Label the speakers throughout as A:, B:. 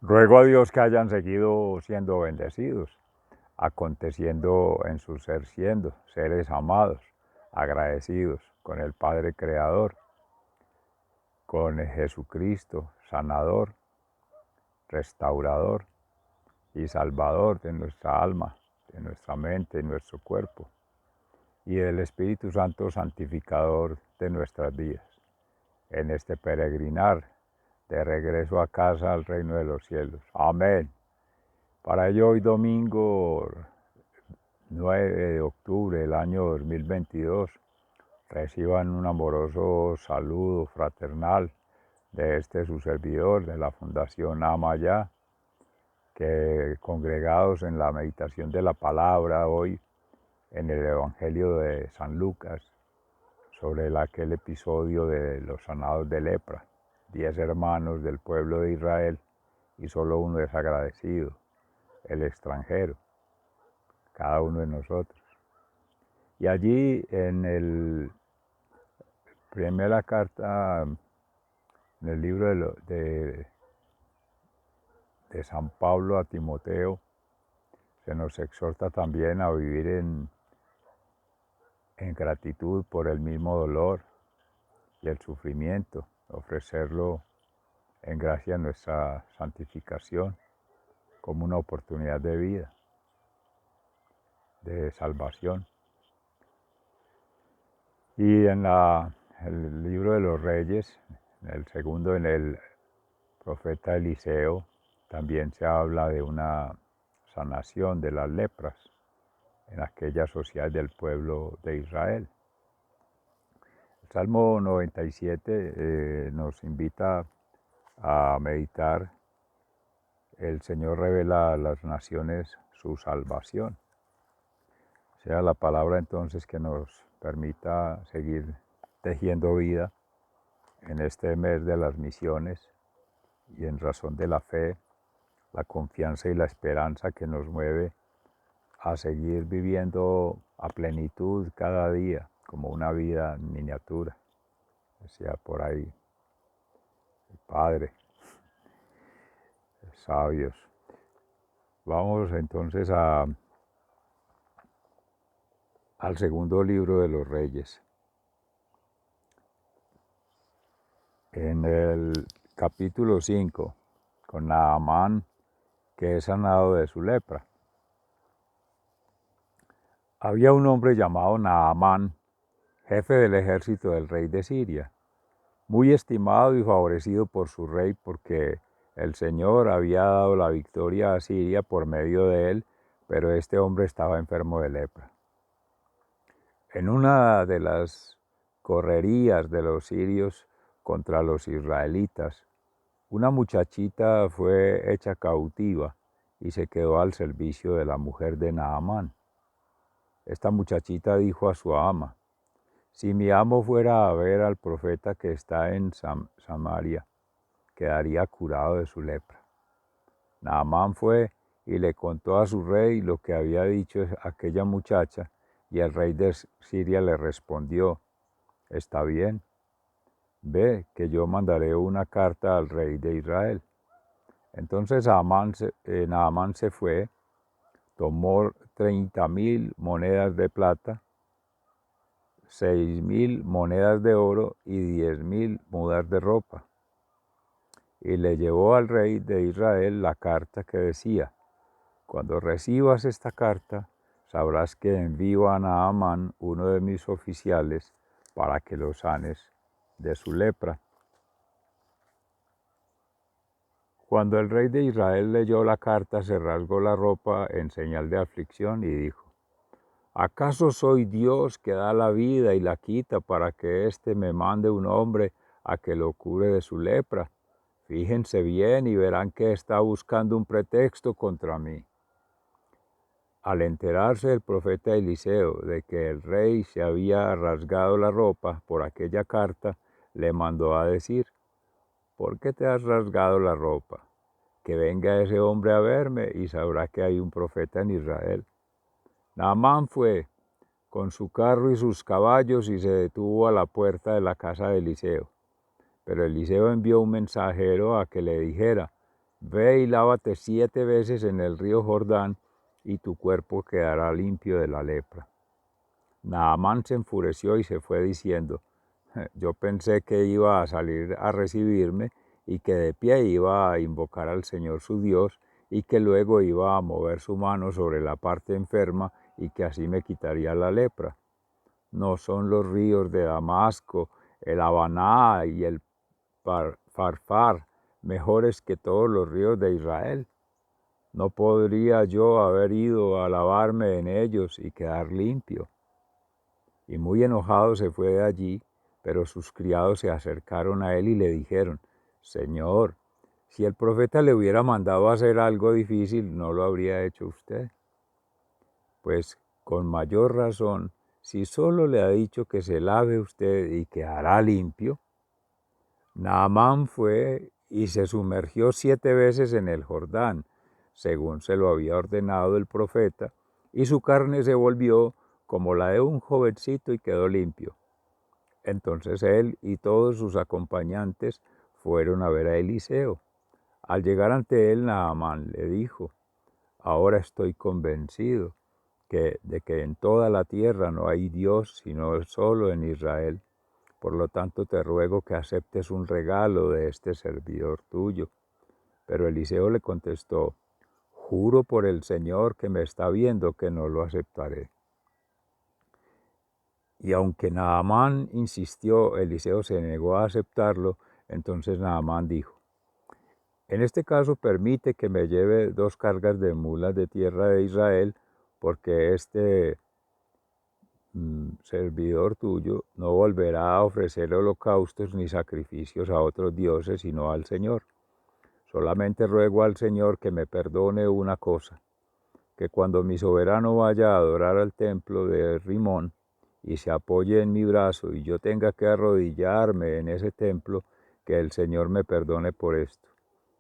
A: Ruego a Dios que hayan seguido siendo bendecidos, aconteciendo en su ser siendo seres amados, agradecidos con el Padre Creador, con Jesucristo, sanador, restaurador y salvador de nuestra alma, de nuestra mente y nuestro cuerpo, y del Espíritu Santo santificador de nuestras vidas, en este peregrinar de regreso a casa al reino de los cielos. Amén. Para ello hoy domingo 9 de octubre del año 2022 reciban un amoroso saludo fraternal de su servidor de la Fundación Amaya, que congregados en la meditación de la palabra hoy en el Evangelio de San Lucas sobre aquel episodio de los sanados de lepra, 10 hermanos del pueblo de Israel y solo uno es agradecido, el extranjero, cada uno de nosotros. Y allí en el primera carta, en el libro de San Pablo a Timoteo, se nos exhorta también a vivir en gratitud por el mismo dolor y el sufrimiento, ofrecerlo en gracia a nuestra santificación como una oportunidad de vida, de salvación. Y en el libro de los Reyes, en el segundo, en el profeta Eliseo, también se habla de una sanación de las lepras en aquella sociedad del pueblo de Israel. El Salmo 97 nos invita a meditar. El Señor revela a las naciones su salvación. Sea la palabra entonces que nos permita seguir tejiendo vida en este mes de las misiones y en razón de la fe, la confianza y la esperanza que nos mueve a seguir viviendo a plenitud cada día, como una vida en miniatura. Decía por ahí el Padre, sabios. Vamos entonces al segundo libro de los Reyes. En el capítulo 5, con Naamán, que es sanado de su lepra. Había un hombre llamado Naamán, jefe del ejército del rey de Siria, muy estimado y favorecido por su rey porque el Señor había dado la victoria a Siria por medio de él, pero este hombre estaba enfermo de lepra. En una de las correrías de los sirios contra los israelitas, una muchachita fue hecha cautiva y se quedó al servicio de la mujer de Naamán. Esta muchachita dijo a su ama: si mi amo fuera a ver al profeta que está en Samaria, quedaría curado de su lepra. Naamán fue y le contó a su rey lo que había dicho aquella muchacha, y el rey de Siria le respondió: está bien, ve que yo mandaré una carta al rey de Israel. Entonces Naamán se fue, tomó 30,000 monedas de plata, 6,000 monedas de oro y 10,000 mudas de ropa, y le llevó al rey de Israel la carta que decía: cuando recibas esta carta, sabrás que envío a Naamán, uno de mis oficiales, para que lo sanes de su lepra. Cuando el rey de Israel leyó la carta, se rasgó la ropa en señal de aflicción y dijo: ¿acaso soy Dios que da la vida y la quita para que éste me mande un hombre a que lo cure de su lepra? Fíjense bien y verán que está buscando un pretexto contra mí. Al enterarse el profeta Eliseo de que el rey se había rasgado la ropa por aquella carta, le mandó a decir: ¿por qué te has rasgado la ropa? Que venga ese hombre a verme y sabrá que hay un profeta en Israel. Naamán fue con su carro y sus caballos y se detuvo a la puerta de la casa de Eliseo. Pero Eliseo envió un mensajero a que le dijera: ve y lávate 7 veces en el río Jordán, y tu cuerpo quedará limpio de la lepra. Naamán se enfureció y se fue diciendo: yo pensé que iba a salir a recibirme y que de pie iba a invocar al Señor su Dios y que luego iba a mover su mano sobre la parte enferma y que así me quitaría la lepra. ¿No son los ríos de Damasco, el Habaná y el Farfar mejores que todos los ríos de Israel? ¿No podría yo haber ido a lavarme en ellos y quedar limpio? Y muy enojado se fue de allí, pero sus criados se acercaron a él y le dijeron: Señor, si el profeta le hubiera mandado a hacer algo difícil, ¿no lo habría hecho usted? Pues con mayor razón, si solo le ha dicho que se lave usted y quedará limpio. Naamán fue y se sumergió 7 veces en el Jordán, según se lo había ordenado el profeta, y su carne se volvió como la de un jovencito y quedó limpio. Entonces él y todos sus acompañantes fueron a ver a Eliseo. Al llegar ante él, Naamán le dijo: ahora estoy convencido de que en toda la tierra no hay Dios sino solo en Israel. Por lo tanto te ruego que aceptes un regalo de este servidor tuyo. Pero Eliseo le contestó: juro por el Señor que me está viendo que no lo aceptaré. Y aunque Naamán insistió, Eliseo se negó a aceptarlo. Entonces Naamán dijo: en este caso permite que me lleve 2 cargas de mulas de tierra de Israel, porque este servidor tuyo no volverá a ofrecer holocaustos ni sacrificios a otros dioses, sino al Señor. Solamente ruego al Señor que me perdone una cosa, que cuando mi soberano vaya a adorar al templo de Rimón y se apoye en mi brazo y yo tenga que arrodillarme en ese templo, que el Señor me perdone por esto.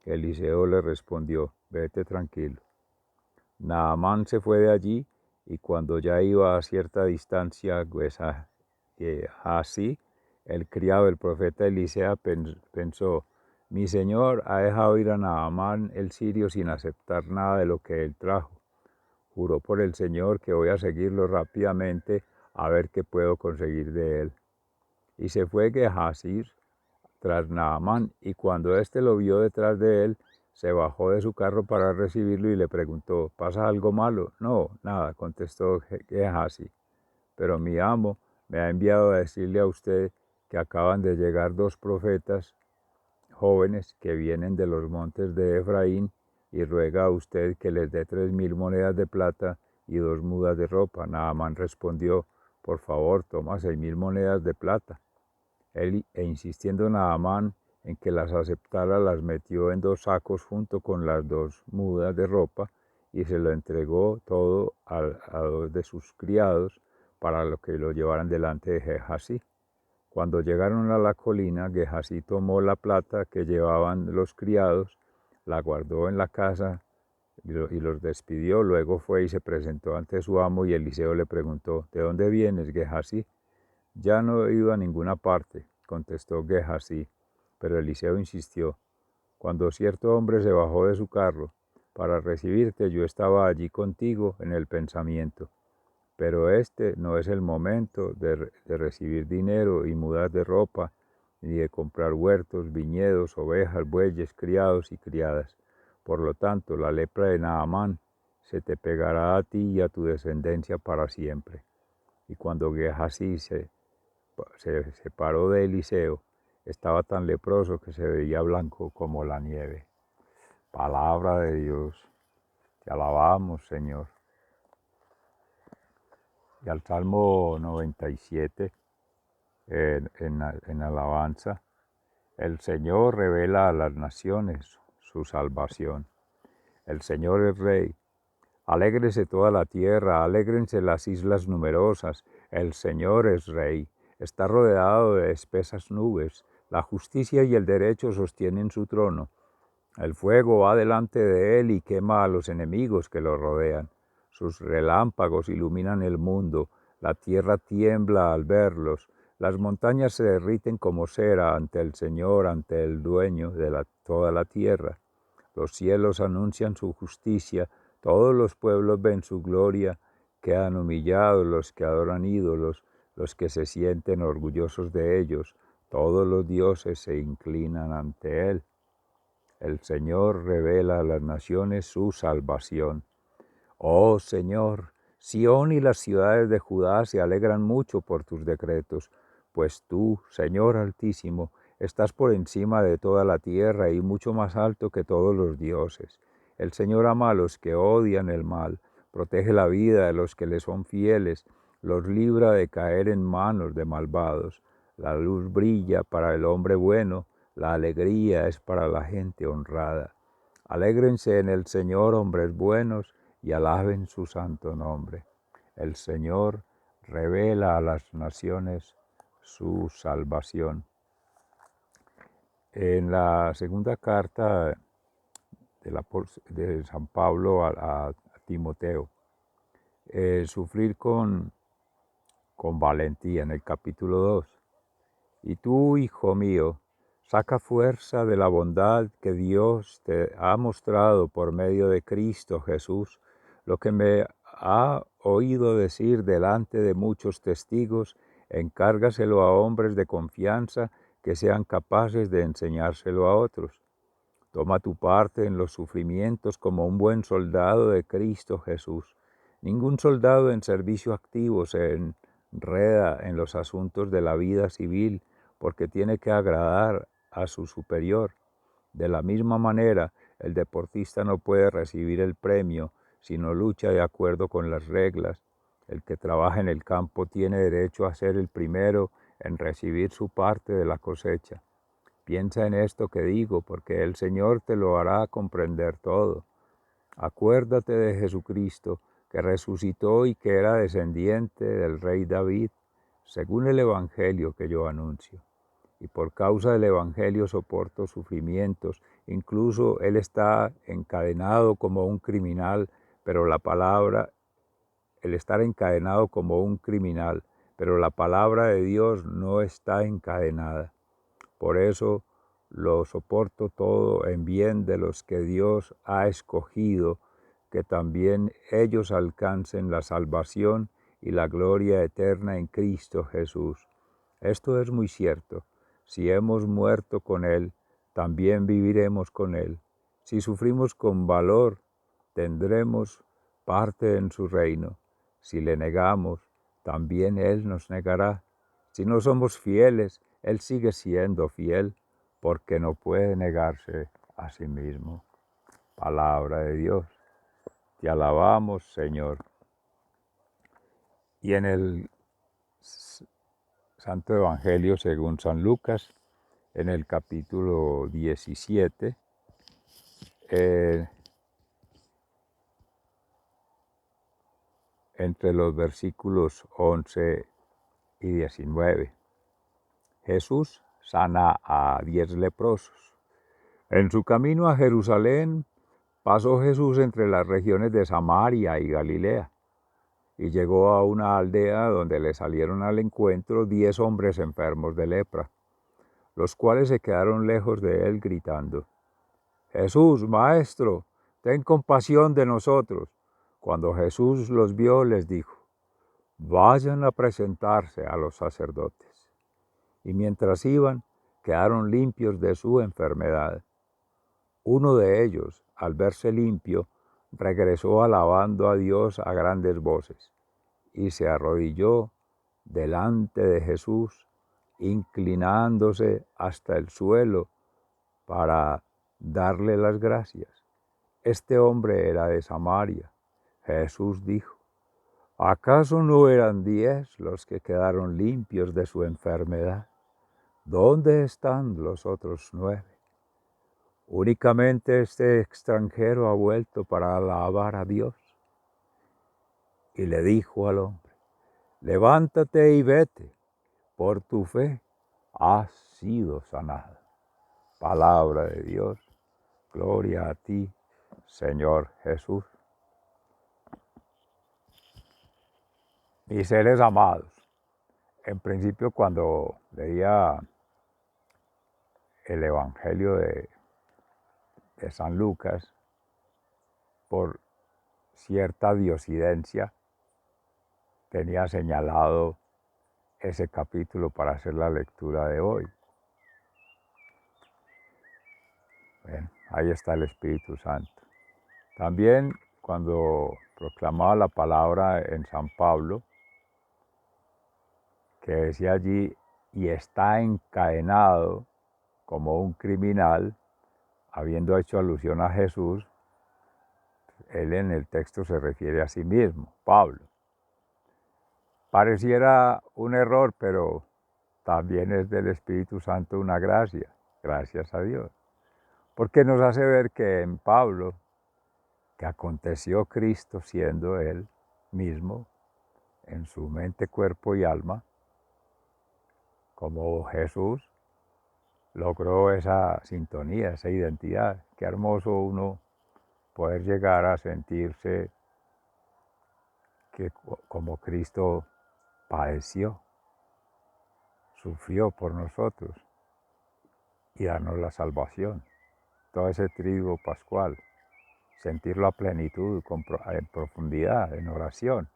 A: Eliseo le respondió: vete tranquilo. Naamán se fue de allí, y cuando ya iba a cierta distancia, Gehazi, el criado del profeta Eliseo, pensó: mi señor ha dejado ir a Naamán el sirio sin aceptar nada de lo que él trajo. Juró por el Señor que voy a seguirlo rápidamente a ver qué puedo conseguir de él. Y se fue Gehazi tras Naamán, y cuando éste lo vio detrás de él, se bajó de su carro para recibirlo y le preguntó: ¿pasa algo malo? No, nada, contestó Gehazi, pero mi amo me ha enviado a decirle a usted que acaban de llegar 2 profetas jóvenes que vienen de los montes de Efraín, y ruega a usted que les dé 3,000 monedas de plata y 2 mudas de ropa. Naamán respondió: por favor, toma 6,000 monedas de plata. Él, insistiendo Naamán en que las aceptara, las metió en 2 sacos junto con las 2 mudas de ropa, y se lo entregó todo a 2 de sus criados para que lo llevaran delante de Gehazi. Cuando llegaron a la colina, Gehazi tomó la plata que llevaban los criados, la guardó en la casa y los despidió. Luego fue y se presentó ante su amo, y Eliseo le preguntó: ¿de dónde vienes, Gehazi? Ya no he ido a ninguna parte, contestó Gehazi. Pero Eliseo insistió: cuando cierto hombre se bajó de su carro para recibirte, yo estaba allí contigo en el pensamiento. Pero este no es el momento de recibir dinero y mudas de ropa, ni de comprar huertos, viñedos, ovejas, bueyes, criados y criadas. Por lo tanto, la lepra de Naamán se te pegará a ti y a tu descendencia para siempre. Y cuando Gehazi se separó de Eliseo, estaba tan leproso que se veía blanco como la nieve. Palabra de Dios. Te alabamos, Señor. Y al Salmo 97, en alabanza: el Señor revela a las naciones su salvación. El Señor es Rey. Alégrese toda la tierra, alégrense las islas numerosas. El Señor es Rey. Está rodeado de espesas nubes. La justicia y el derecho sostienen su trono. El fuego va delante de él y quema a los enemigos que lo rodean. Sus relámpagos iluminan el mundo. La tierra tiembla al verlos. Las montañas se derriten como cera ante el Señor, ante el dueño de toda la tierra. Los cielos anuncian su justicia, todos los pueblos ven su gloria. Quedan humillados los que adoran ídolos, los que se sienten orgullosos de ellos. Todos los dioses se inclinan ante él. El Señor revela a las naciones su salvación. Oh Señor, Sión y las ciudades de Judá se alegran mucho por tus decretos, pues tú, Señor Altísimo, estás por encima de toda la tierra y mucho más alto que todos los dioses. El Señor ama a los que odian el mal, protege la vida de los que le son fieles, los libra de caer en manos de malvados. La luz brilla para el hombre bueno, la alegría es para la gente honrada. Alégrense en el Señor hombres buenos, y alaben su santo nombre. El Señor revela a las naciones su salvación. En la segunda carta de San Pablo a Timoteo, sufrir con valentía, en el capítulo 2. Y tú, hijo mío, saca fuerza de la bondad que Dios te ha mostrado por medio de Cristo Jesús. Lo que me ha oído decir delante de muchos testigos, encárgaselo a hombres de confianza que sean capaces de enseñárselo a otros. Toma tu parte en los sufrimientos como un buen soldado de Cristo Jesús. Ningún soldado en servicio activo se enreda en los asuntos de la vida civil porque tiene que agradar a su superior. De la misma manera, el deportista no puede recibir el premio si no lucha de acuerdo con las reglas. El que trabaja en el campo tiene derecho a ser el primero en recibir su parte de la cosecha. Piensa en esto que digo, porque el Señor te lo hará comprender todo. Acuérdate de Jesucristo, que resucitó y que era descendiente del rey David, según el Evangelio que yo anuncio. Y por causa del Evangelio soporto sufrimientos. Incluso él está encadenado como un criminal, pero el estar encadenado como un criminal, pero la palabra de Dios no está encadenada. Por eso lo soporto todo en bien de los que Dios ha escogido, que también ellos alcancen la salvación y la gloria eterna en Cristo Jesús. Esto es muy cierto. Si hemos muerto con Él, también viviremos con Él. Si sufrimos con valor, tendremos parte en su reino. Si le negamos, también Él nos negará. Si no somos fieles, Él sigue siendo fiel, porque no puede negarse a sí mismo. Palabra de Dios. Te alabamos, Señor. Y en el Santo Evangelio según San Lucas, en el capítulo 17, entre los versículos 11 y 19, Jesús sana a 10 leprosos. En su camino a Jerusalén, pasó Jesús entre las regiones de Samaria y Galilea, y llegó a una aldea donde le salieron al encuentro 10 hombres enfermos de lepra, los cuales se quedaron lejos de él gritando: Jesús, Maestro, ten compasión de nosotros. Cuando Jesús los vio, les dijo: vayan a presentarse a los sacerdotes. Y mientras iban, quedaron limpios de su enfermedad. Uno de ellos, al verse limpio, regresó alabando a Dios a grandes voces, y se arrodilló delante de Jesús, inclinándose hasta el suelo para darle las gracias. Este hombre era de Samaria. Jesús dijo: ¿acaso no eran 10 los que quedaron limpios de su enfermedad? ¿Dónde están los otros 9? Únicamente este extranjero ha vuelto para alabar a Dios. Y le dijo al hombre: levántate y vete, por tu fe has sido sanado. Palabra de Dios. Gloria a ti, Señor Jesús. Mis seres amados, en principio cuando leía el Evangelio de San Lucas, por cierta diosidencia, tenía señalado ese capítulo para hacer la lectura de hoy. Bueno, ahí está el Espíritu Santo. También cuando proclamaba la palabra en San Pablo, que decía allí, y está encadenado como un criminal, habiendo hecho alusión a Jesús, él en el texto se refiere a sí mismo, Pablo. Pareciera un error, pero también es del Espíritu Santo una gracia, gracias a Dios. Porque nos hace ver que en Pablo, que aconteció Cristo siendo él mismo, en su mente, cuerpo y alma, como Jesús, logró esa sintonía, esa identidad. Qué hermoso uno poder llegar a sentirse que como Cristo padeció, sufrió por nosotros y darnos la salvación. Todo ese triduo pascual, sentirlo a plenitud, en profundidad, en oración,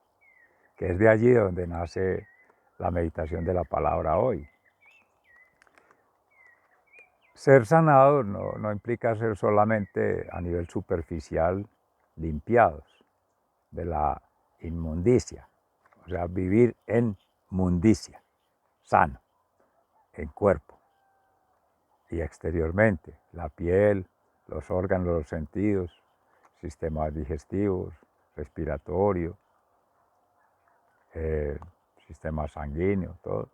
A: que es de allí donde nace la meditación de la palabra hoy. Ser sanado no implica ser solamente a nivel superficial limpiados de la inmundicia, o sea, vivir en mundicia, sano, en cuerpo y exteriormente, la piel, los órganos, los sentidos, sistemas digestivos, respiratorio, sistema sanguíneo, todo,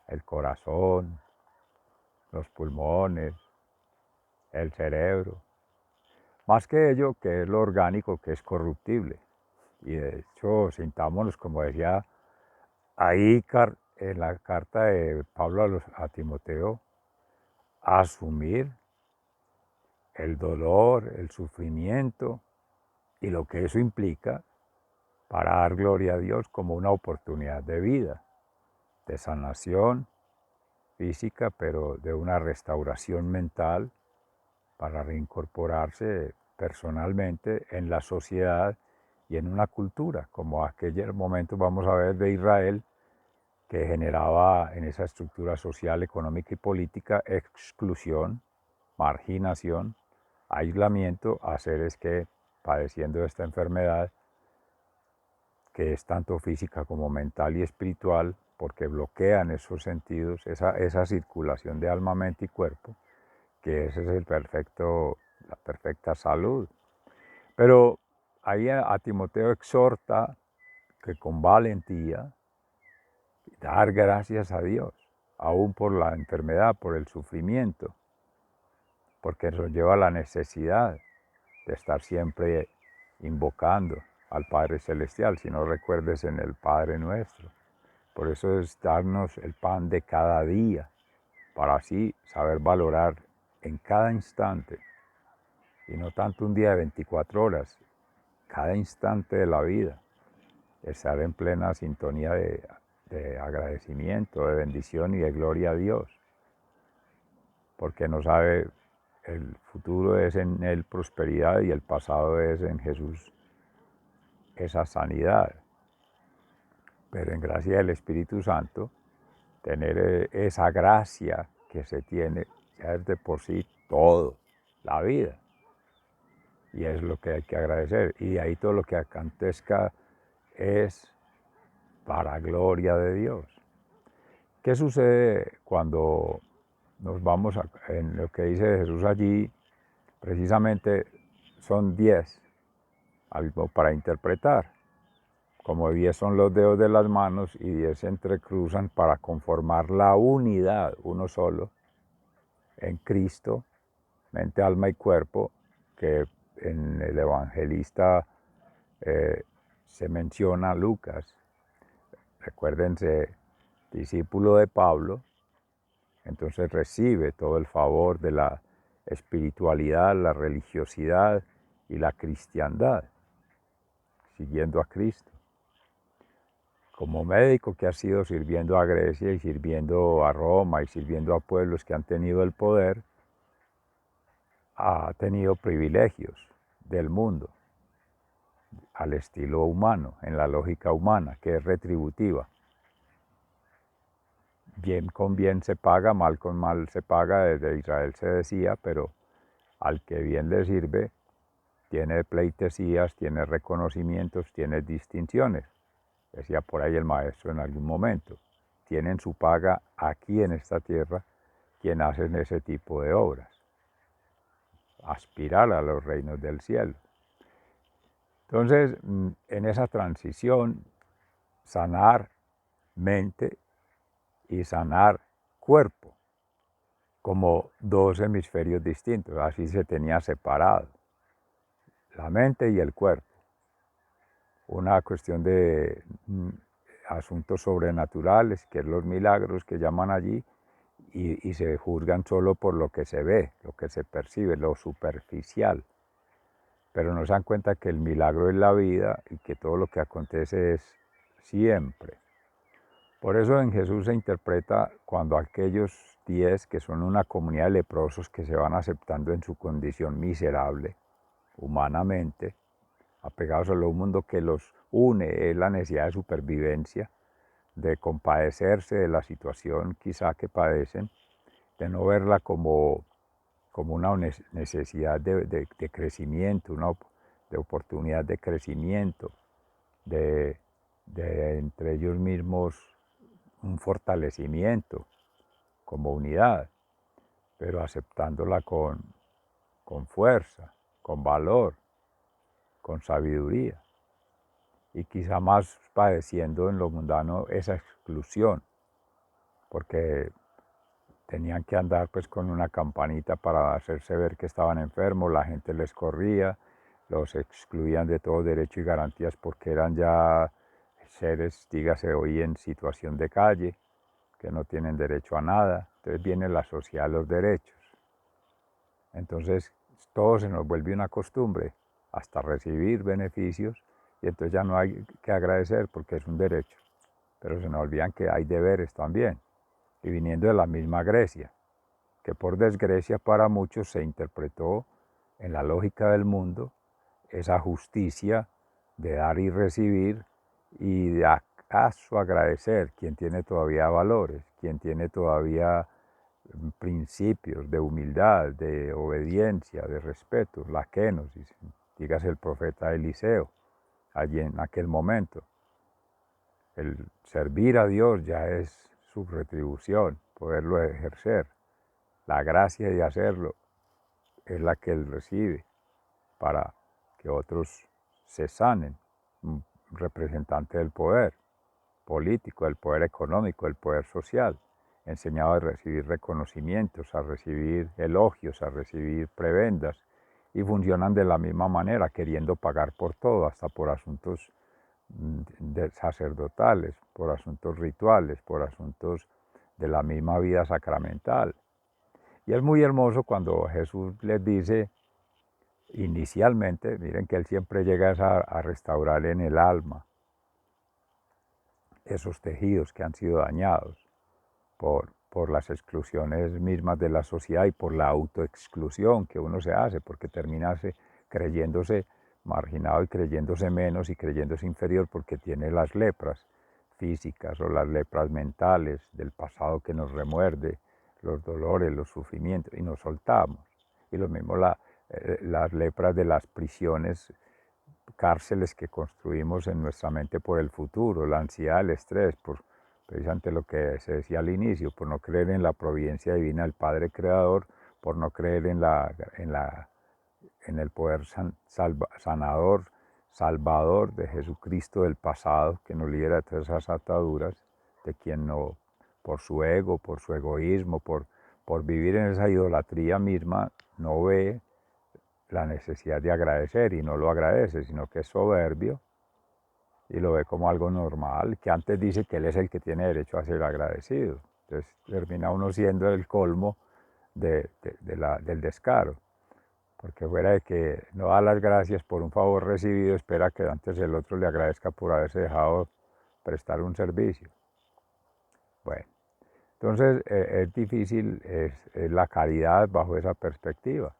A: el corazón, los pulmones, el cerebro. Más que ello, que es lo orgánico, que es corruptible. Y de hecho, sintámonos, como decía ahí en la carta de Pablo a Timoteo, a asumir el dolor, el sufrimiento y lo que eso implica para dar gloria a Dios como una oportunidad de vida, de sanación física, pero de una restauración mental para reincorporarse personalmente en la sociedad y en una cultura, como aquel momento vamos a ver de Israel, que generaba en esa estructura social, económica y política exclusión, marginación, aislamiento a seres que padeciendo esta enfermedad, que es tanto física como mental y espiritual, porque bloquean esos sentidos, esa circulación de alma, mente y cuerpo, que ese es la perfecta salud. Pero ahí a Timoteo exhorta que con valentía dar gracias a Dios, aún por la enfermedad, por el sufrimiento, porque eso lleva a la necesidad de estar siempre invocando al Padre Celestial, si no recuerdes en el Padre Nuestro. Por eso es darnos el pan de cada día, para así saber valorar en cada instante, y no tanto un día de 24 horas, cada instante de la vida, estar en plena sintonía de agradecimiento, de bendición y de gloria a Dios, porque no sabe, el futuro es en Él prosperidad y el pasado es en Jesús esa sanidad. Pero en gracia del Espíritu Santo, tener esa gracia que se tiene ya es de por sí todo, la vida. Y es lo que hay que agradecer. Y de ahí todo lo que acontezca es para gloria de Dios. ¿Qué sucede cuando nos vamos en lo que dice Jesús allí? Precisamente son 10, algo para interpretar. Como 10 son los dedos de las manos y 10 se entrecruzan para conformar la unidad, uno solo, en Cristo, mente, alma y cuerpo, que en el evangelista se menciona Lucas. Recuérdense, discípulo de Pablo, entonces recibe todo el favor de la espiritualidad, la religiosidad y la cristiandad, siguiendo a Cristo. Como médico que ha sido sirviendo a Grecia y sirviendo a Roma y sirviendo a pueblos que han tenido el poder, ha tenido privilegios del mundo al estilo humano, en la lógica humana, que es retributiva. Bien con bien se paga, mal con mal se paga, desde Israel se decía, pero al que bien le sirve, tiene pleitesías, tiene reconocimientos, tiene distinciones. Decía por ahí el maestro en algún momento. Tienen su paga aquí en esta tierra quien hacen ese tipo de obras. Aspirar a los reinos del cielo. Entonces, en esa transición, sanar mente y sanar cuerpo, como dos hemisferios distintos, así se tenía separado, la mente y el cuerpo. Una cuestión de asuntos sobrenaturales, que es los milagros que llaman allí, y se juzgan solo por lo que se ve, lo que se percibe, lo superficial. Pero no se dan cuenta que el milagro es la vida y que todo lo que acontece es siempre. Por eso en Jesús se interpreta cuando aquellos 10, que son una comunidad de leprosos que se van aceptando en su condición miserable, humanamente, apegados a un mundo que los une, es la necesidad de supervivencia, de compadecerse de la situación quizá que padecen, de no verla como una necesidad de crecimiento, de oportunidad de crecimiento, de entre ellos mismos un fortalecimiento como unidad, pero aceptándola con fuerza, con valor, con sabiduría, y quizá más padeciendo en lo mundano esa exclusión, porque tenían que andar pues con una campanita para hacerse ver que estaban enfermos, la gente les corría, los excluían de todo derecho y garantías porque eran ya seres, dígase hoy, en situación de calle, que no tienen derecho a nada. Entonces viene la sociedad de los derechos. Entonces todo se nos vuelve una costumbre, hasta recibir beneficios, y entonces ya no hay que agradecer porque es un derecho. Pero se nos olvidan que hay deberes también. Y viniendo de la misma Grecia, que por desgracia para muchos se interpretó en la lógica del mundo esa justicia de dar y recibir, y de acaso agradecer quien tiene todavía valores, quien tiene todavía principios de humildad, de obediencia, de respeto, la kenosis, dígase el profeta Eliseo, allí en aquel momento. El servir a Dios ya es su retribución, poderlo ejercer. La gracia de hacerlo es la que Él recibe para que otros se sanen. Un representante del poder político, del poder económico, del poder social, enseñado a recibir reconocimientos, a recibir elogios, a recibir prebendas, y funcionan de la misma manera, queriendo pagar por todo, hasta por asuntos sacerdotales, por asuntos rituales, por asuntos de la misma vida sacramental. Y es muy hermoso cuando Jesús les dice inicialmente, miren que Él siempre llega a restaurar en el alma esos tejidos que han sido dañados por las exclusiones mismas de la sociedad y por la autoexclusión que uno se hace, porque termina creyéndose marginado y creyéndose menos y creyéndose inferior porque tiene las lepras físicas o las lepras mentales del pasado que nos remuerde, los dolores, los sufrimientos, y nos soltamos. Y lo mismo las lepras de las prisiones, cárceles que construimos en nuestra mente por el futuro, la ansiedad, el estrés, por precisamente lo que se decía al inicio, por no creer en la providencia divina del Padre Creador, por no creer en el poder sanador, salvador de Jesucristo del pasado, que nos libera de todas esas ataduras, de quien no, por su ego, por su egoísmo, por vivir en esa idolatría misma, no ve la necesidad de agradecer y no lo agradece, sino que es soberbio y lo ve como algo normal, que antes dice que él es el que tiene derecho a ser agradecido. Entonces termina uno siendo el colmo del descaro, porque fuera de que no da las gracias por un favor recibido, espera que antes el otro le agradezca por haberse dejado prestar un servicio. Bueno, entonces es difícil, es la caridad bajo esa perspectiva.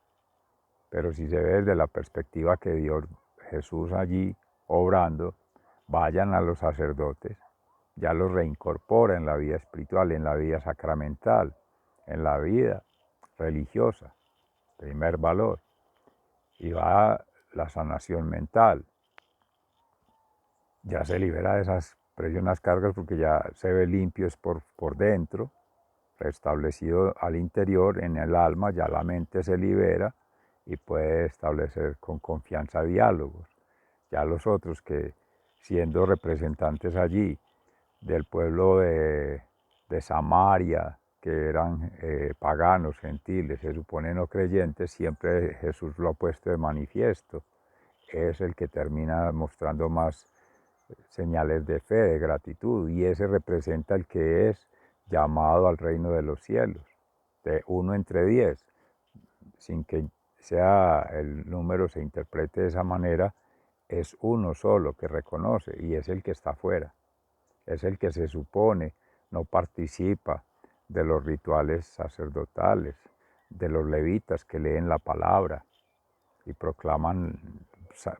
A: pero si se ve desde la perspectiva que dio Jesús allí obrando, vayan a los sacerdotes, ya los reincorpora en la vida espiritual, en la vida sacramental, en la vida religiosa, primer valor. Y va la sanación mental, ya se libera de esas presiones, cargas, porque ya se ve limpio es por dentro, restablecido al interior, en el alma, ya la mente se libera y puede establecer con confianza diálogos. Ya los otros que, siendo representantes allí del pueblo de Samaria, que eran paganos, gentiles, se supone no creyentes, siempre Jesús lo ha puesto de manifiesto. Es el que termina mostrando más señales de fe, de gratitud, y ese representa el que es llamado al reino de los cielos, de 1 entre 10, sin que sea el número se interprete de esa manera, es uno solo que reconoce y es el que está afuera, es el que se supone no participa de los rituales sacerdotales, de los levitas que leen la palabra y proclaman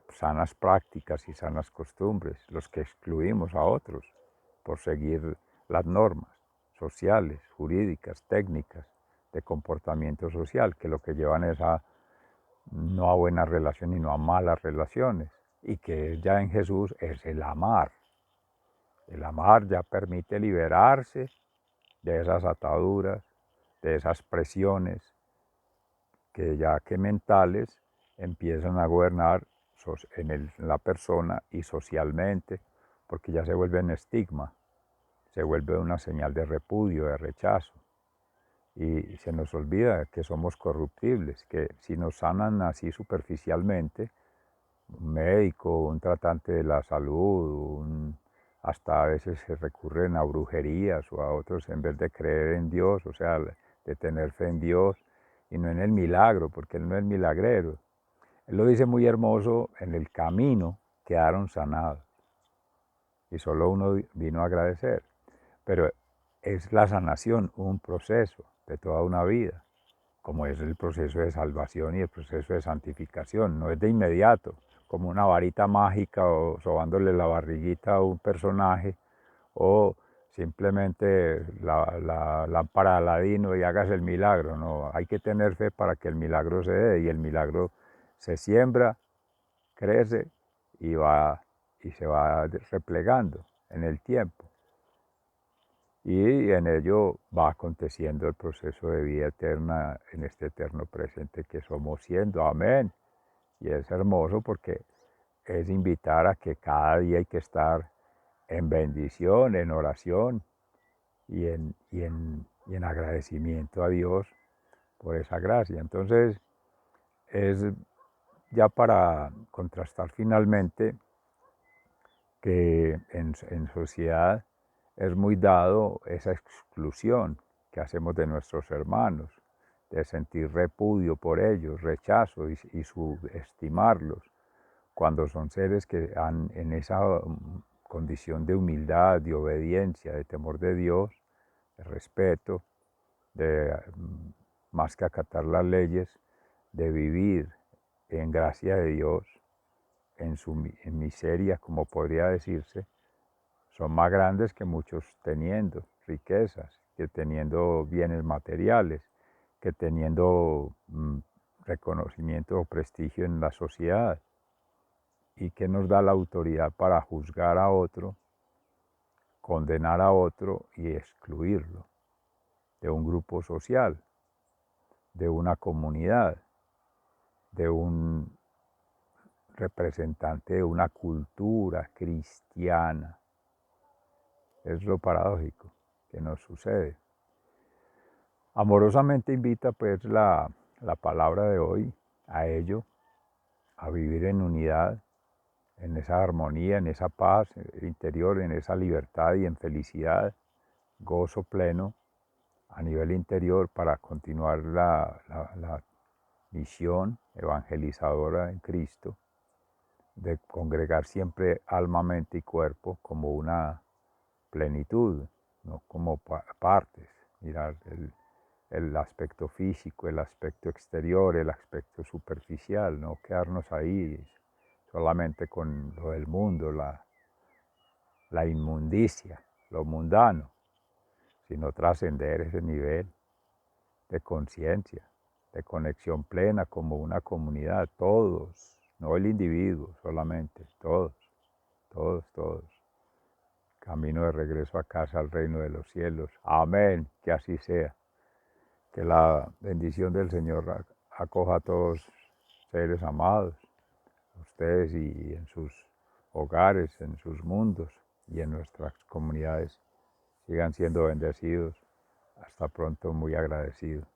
A: sanas prácticas y sanas costumbres, los que excluimos a otros por seguir las normas sociales, jurídicas, técnicas de comportamiento social, que lo que llevan es a no a buenas relaciones, sino a malas relaciones, y que ya en Jesús es el amar. El amar ya permite liberarse de esas ataduras, de esas presiones, que ya que mentales empiezan a gobernar en la persona y socialmente, porque ya se vuelven estigma, se vuelve una señal de repudio, de rechazo. Y se nos olvida que somos corruptibles, que si nos sanan así superficialmente, un médico, un tratante de la salud, hasta a veces se recurren a brujerías o a otros en vez de creer en Dios, o sea, de tener fe en Dios y no en el milagro, porque Él no es milagrero. Él lo dice muy hermoso: en el camino quedaron sanados y solo uno vino a agradecer. Pero es la sanación un proceso de toda una vida, como es el proceso de salvación y el proceso de santificación. No es de inmediato, como una varita mágica o sobándole la barriguita a un personaje, o simplemente la lámpara de Aladino y hagas el milagro. No, hay que tener fe para que el milagro se dé, y el milagro se siembra, crece y se va replegando en el tiempo. Y en ello va aconteciendo el proceso de vida eterna en este eterno presente que somos siendo. Amén. Y es hermoso porque es invitar a que cada día hay que estar en bendición, en oración y en agradecimiento a Dios por esa gracia. Entonces, es ya para contrastar finalmente que en sociedad es muy dado esa exclusión que hacemos de nuestros hermanos, de sentir repudio por ellos, rechazo y subestimarlos, cuando son seres que han en esa condición de humildad, de obediencia, de temor de Dios, de respeto, de más que acatar las leyes, de vivir en gracia de Dios, en miseria, como podría decirse, son más grandes que muchos teniendo riquezas, que teniendo bienes materiales, que teniendo reconocimiento o prestigio en la sociedad. ¿Y que nos da la autoridad para juzgar a otro, condenar a otro y excluirlo de un grupo social, de una comunidad, de un representante de una cultura cristiana? Es lo paradójico que nos sucede. Amorosamente invita pues la palabra de hoy a ello, a vivir en unidad, en esa armonía, en esa paz interior, en esa libertad y en felicidad, gozo pleno a nivel interior, para continuar la misión evangelizadora en Cristo, de congregar siempre alma, mente y cuerpo como una plenitud, no como partes. Mirar el aspecto físico, el aspecto exterior, el aspecto superficial, no quedarnos ahí solamente con lo del mundo, la inmundicia, lo mundano, sino trascender ese nivel de conciencia, de conexión plena como una comunidad, todos, no el individuo solamente, todos, todos, todos. Camino de regreso a casa al reino de los cielos. Amén, que así sea. Que la bendición del Señor acoja a todos seres amados, a ustedes y en sus hogares, en sus mundos y en nuestras comunidades. Sigan siendo bendecidos. Hasta pronto, muy agradecido.